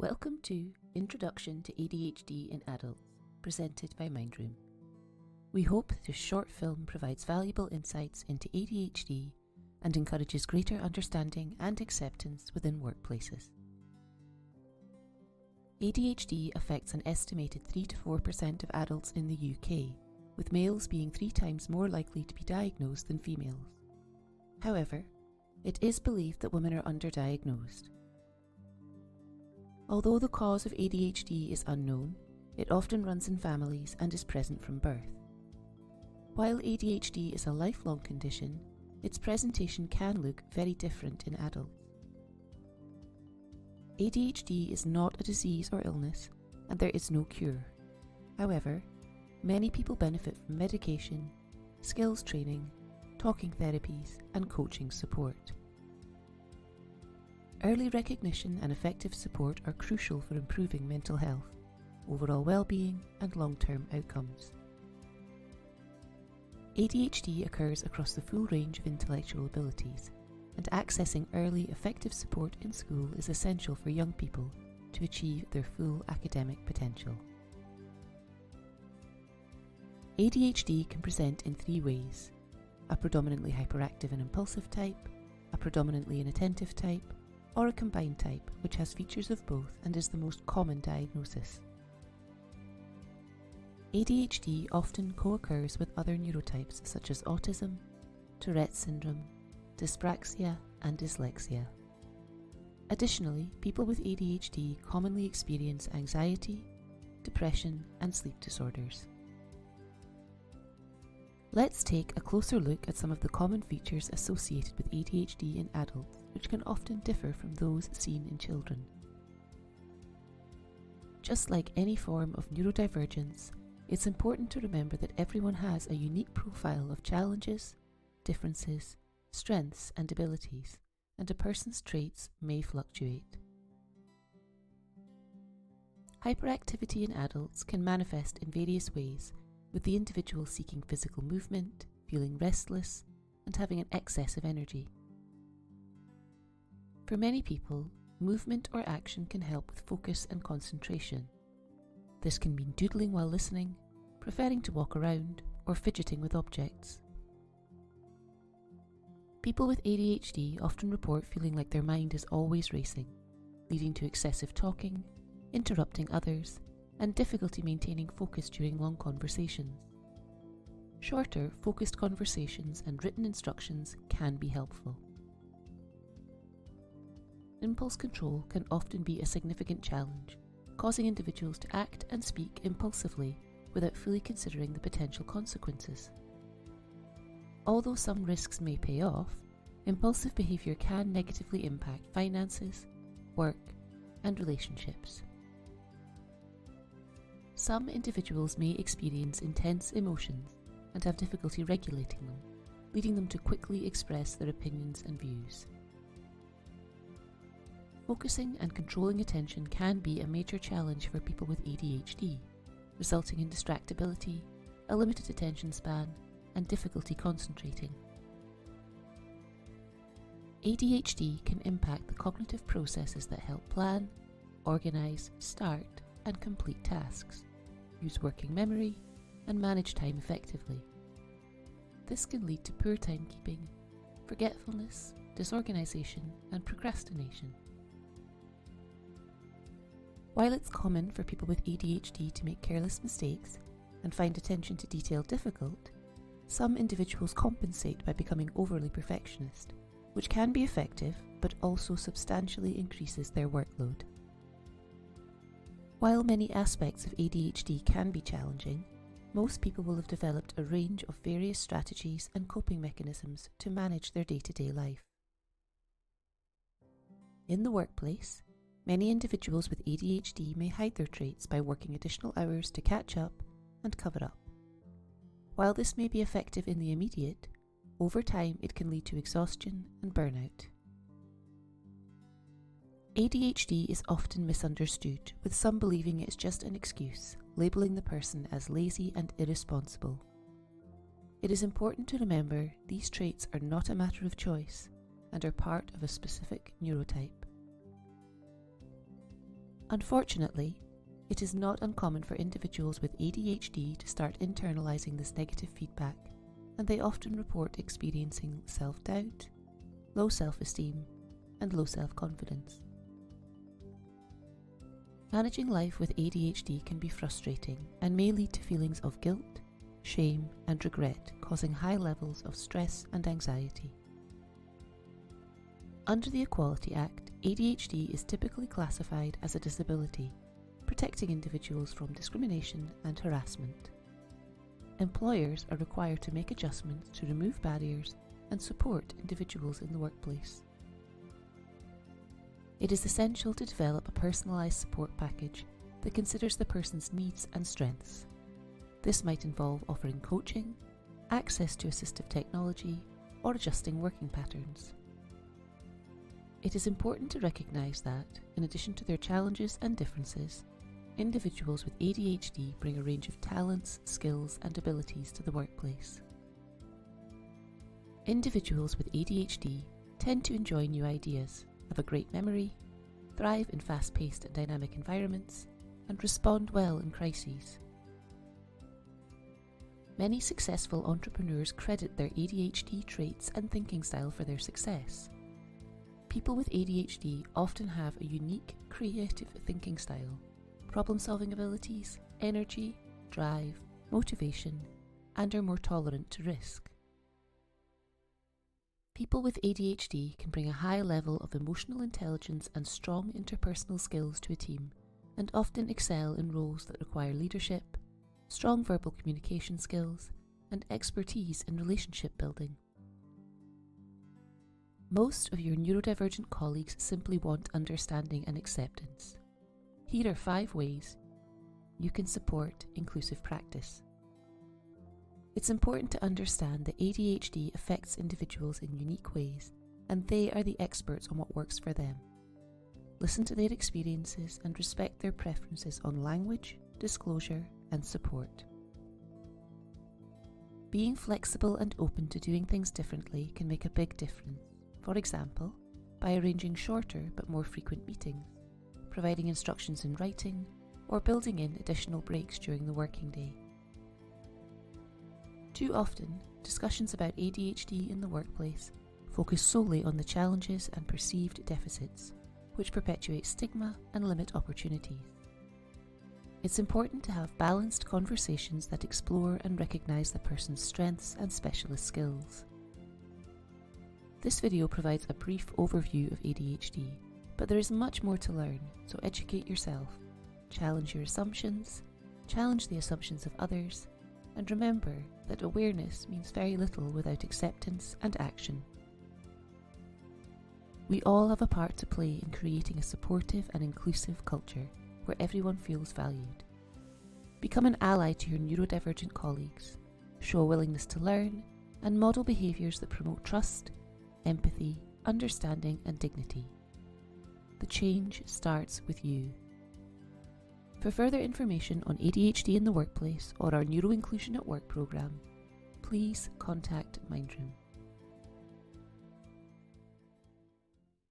Welcome to Introduction to ADHD in Adults, presented by Mindroom. We hope this short film provides valuable insights into ADHD and encourages greater understanding and acceptance within workplaces. ADHD affects an estimated 3 to 4% of adults in the UK, with males being 3 times more likely to be diagnosed than females. However, it is believed that women are underdiagnosed. Although the cause of ADHD is unknown, it often runs in families and is present from birth. While ADHD is a lifelong condition, its presentation can look very different in adults. ADHD is not a disease or illness, and there is no cure. However, many people benefit from medication, skills training, talking therapies, and coaching support. Early recognition and effective support are crucial for improving mental health, overall well-being, and long-term outcomes. ADHD occurs across the full range of intellectual abilities, and accessing early effective support in school is essential for young people to achieve their full academic potential. ADHD can present in 3 ways: a predominantly hyperactive and impulsive type, a predominantly inattentive type, or a combined type, which has features of both and is the most common diagnosis. ADHD often co-occurs with other neurotypes such as autism, Tourette's syndrome, dyspraxia, and dyslexia. Additionally, people with ADHD commonly experience anxiety, depression, and sleep disorders. Let's take a closer look at some of the common features associated with ADHD in adults, which can often differ from those seen in children. Just like any form of neurodivergence, it's important to remember that everyone has a unique profile of challenges, differences, strengths, and abilities, and a person's traits may fluctuate. Hyperactivity in adults can manifest in various ways, with the individual seeking physical movement, feeling restless, and having an excess of energy. For many people, movement or action can help with focus and concentration. This can mean doodling while listening, preferring to walk around, or fidgeting with objects. People with ADHD often report feeling like their mind is always racing, leading to excessive talking, interrupting others, and difficulty maintaining focus during long conversations. Shorter, focused conversations and written instructions can be helpful. Impulse control can often be a significant challenge, causing individuals to act and speak impulsively without fully considering the potential consequences. Although some risks may pay off, impulsive behaviour can negatively impact finances, work, and relationships. Some individuals may experience intense emotions and have difficulty regulating them, leading them to quickly express their opinions and views. Focusing and controlling attention can be a major challenge for people with ADHD, resulting in distractibility, a limited attention span, and difficulty concentrating. ADHD can impact the cognitive processes that help plan, organise, start, and complete tasks, use working memory, and manage time effectively. This can lead to poor timekeeping, forgetfulness, disorganisation, and procrastination. While it's common for people with ADHD to make careless mistakes and find attention to detail difficult, some individuals compensate by becoming overly perfectionist, which can be effective but also substantially increases their workload. While many aspects of ADHD can be challenging, most people will have developed a range of various strategies and coping mechanisms to manage their day-to-day life. In the workplace, many individuals with ADHD may hide their traits by working additional hours to catch up and cover up. While this may be effective in the immediate, over time it can lead to exhaustion and burnout. ADHD is often misunderstood, with some believing it's just an excuse, labeling the person as lazy and irresponsible. It is important to remember these traits are not a matter of choice and are part of a specific neurotype. Unfortunately, it is not uncommon for individuals with ADHD to start internalizing this negative feedback, and they often report experiencing self-doubt, low self-esteem, and low self-confidence. Managing life with ADHD can be frustrating and may lead to feelings of guilt, shame, and regret, causing high levels of stress and anxiety. Under the Equality Act, ADHD is typically classified as a disability, protecting individuals from discrimination and harassment. Employers are required to make adjustments to remove barriers and support individuals in the workplace. It is essential to develop a personalised support package that considers the person's needs and strengths. This might involve offering coaching, access to assistive technology, or adjusting working patterns. It is important to recognise that, in addition to their challenges and differences, individuals with ADHD bring a range of talents, skills, and abilities to the workplace. Individuals with ADHD tend to enjoy new ideas, have a great memory, thrive in fast-paced and dynamic environments, and respond well in crises. Many successful entrepreneurs credit their ADHD traits and thinking style for their success. People with ADHD often have a unique, creative thinking style, problem-solving abilities, energy, drive, motivation, and are more tolerant to risk. People with ADHD can bring a high level of emotional intelligence and strong interpersonal skills to a team, and often excel in roles that require leadership, strong verbal communication skills, and expertise in relationship building. Most of your neurodivergent colleagues simply want understanding and acceptance. Here are 5 ways you can support inclusive practice. It's important to understand that ADHD affects individuals in unique ways, and they are the experts on what works for them. Listen to their experiences and respect their preferences on language, disclosure, and support. Being flexible and open to doing things differently can make a big difference. For example, by arranging shorter but more frequent meetings, providing instructions in writing, or building in additional breaks during the working day. Too often, discussions about ADHD in the workplace focus solely on the challenges and perceived deficits, which perpetuate stigma and limit opportunities. It's important to have balanced conversations that explore and recognise the person's strengths and specialist skills. This video provides a brief overview of ADHD, but there is much more to learn, so educate yourself, challenge your assumptions, challenge the assumptions of others, and remember that awareness means very little without acceptance and action. We all have a part to play in creating a supportive and inclusive culture where everyone feels valued. Become an ally to your neurodivergent colleagues, show a willingness to learn, and model behaviours that promote trust, empathy, understanding, and dignity. The change starts with you. For further information on ADHD in the workplace or our Neuro Inclusion at Work programme, please contact Mindroom.